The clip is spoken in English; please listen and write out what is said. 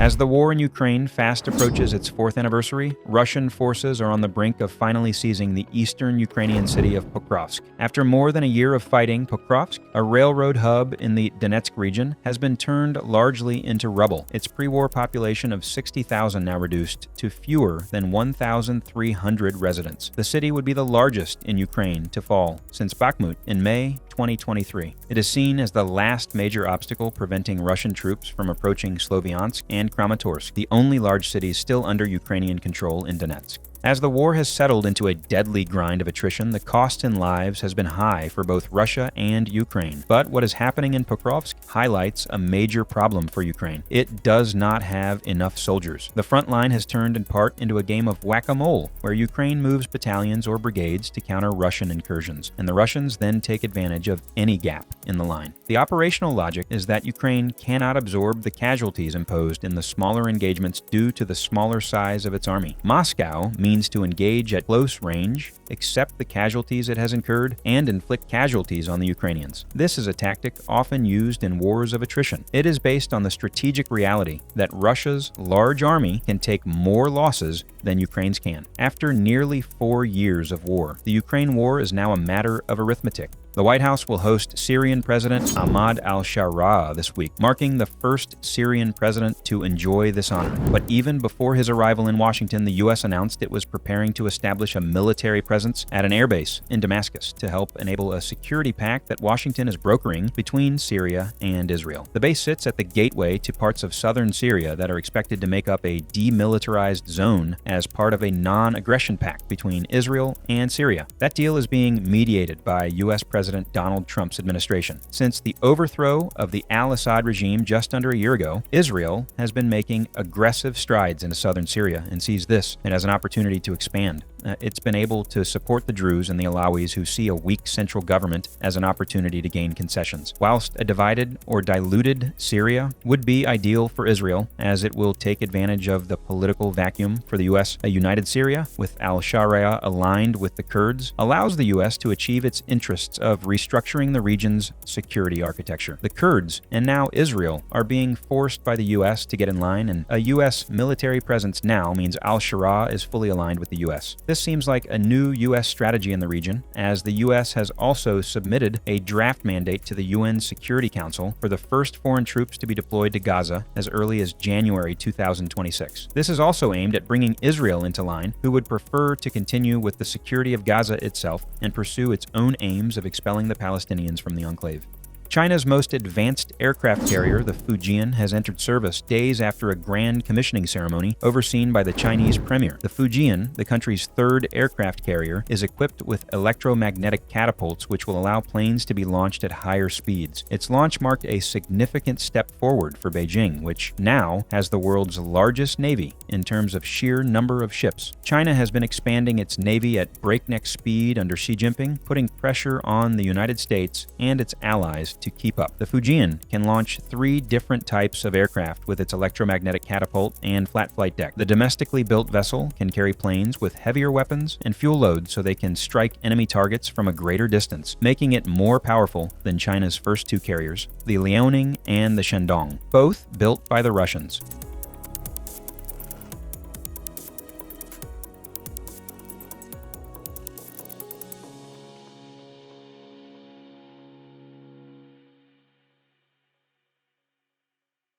As the war in Ukraine fast approaches its 4th anniversary, Russian forces are on the brink of finally seizing the eastern Ukrainian city of Pokrovsk. After more than a year of fighting, Pokrovsk, a railroad hub in the Donetsk region, has been turned largely into rubble. Its pre-war population of 60,000 now reduced to fewer than 1,300 residents. The city would be the largest in Ukraine to fall since Bakhmut in May 2023. It is seen as the last major obstacle preventing Russian troops from approaching Sloviansk and Kramatorsk, the only large cities still under Ukrainian control in Donetsk. As the war has settled into a deadly grind of attrition, the cost in lives has been high for both Russia and Ukraine. But what is happening in Pokrovsk highlights a major problem for Ukraine. It does not have enough soldiers. The front line has turned in part into a game of whack-a-mole, where Ukraine moves battalions or brigades to counter Russian incursions, and the Russians then take advantage of any gap in the line. The operational logic is that Ukraine cannot absorb the casualties imposed in the smaller engagements due to the smaller size of its army. Moscow means to engage at close range, accept the casualties it has incurred, and inflict casualties on the Ukrainians. This is a tactic often used in wars of attrition. It is based on the strategic reality that Russia's large army can take more losses than Ukraine's can. After nearly 4 years of war, the Ukraine war is now a matter of arithmetic. The White House will host Syrian President Ahmad al-Sharaa this week, marking the first Syrian president to enjoy this honor. But even before his arrival in Washington, the U.S. announced it was preparing to establish a military presence at an airbase in Damascus to help enable a security pact that Washington is brokering between Syria and Israel. The base sits at the gateway to parts of southern Syria that are expected to make up a demilitarized zone as part of a non-aggression pact between Israel and Syria. That deal is being mediated by U.S. President Donald Trump's administration. Since the overthrow of the al-Assad regime just under a year ago, Israel has been making aggressive strides into southern Syria and sees this as an opportunity to expand. It's been able to support the Druze and the Alawis who see a weak central government as an opportunity to gain concessions. Whilst a divided or diluted Syria would be ideal for Israel, as it will take advantage of the political vacuum for the U.S., a united Syria, with al-Sharaa aligned with the Kurds, allows the U.S. to achieve its interests of restructuring the region's security architecture. The Kurds, and now Israel, are being forced by the U.S. to get in line, and a U.S. military presence now means al-Sharaa is fully aligned with the U.S. This seems like a new U.S. strategy in the region, as the U.S. has also submitted a draft mandate to the UN Security Council for the first foreign troops to be deployed to Gaza as early as January 2026. This is also aimed at bringing Israel into line, who would prefer to continue with the security of Gaza itself and pursue its own aims of expelling the Palestinians from the enclave. China's most advanced aircraft carrier, the Fujian, has entered service days after a grand commissioning ceremony overseen by the Chinese premier. The Fujian, the country's third aircraft carrier, is equipped with electromagnetic catapults which will allow planes to be launched at higher speeds. Its launch marked a significant step forward for Beijing, which now has the world's largest navy in terms of sheer number of ships. China has been expanding its navy at breakneck speed under Xi Jinping, putting pressure on the United States and its allies to keep up. The Fujian can launch 3 different types of aircraft with its electromagnetic catapult and flat flight deck. The domestically built vessel can carry planes with heavier weapons and fuel loads so they can strike enemy targets from a greater distance, making it more powerful than China's first 2 carriers, the Liaoning and the Shandong, both built by the Russians.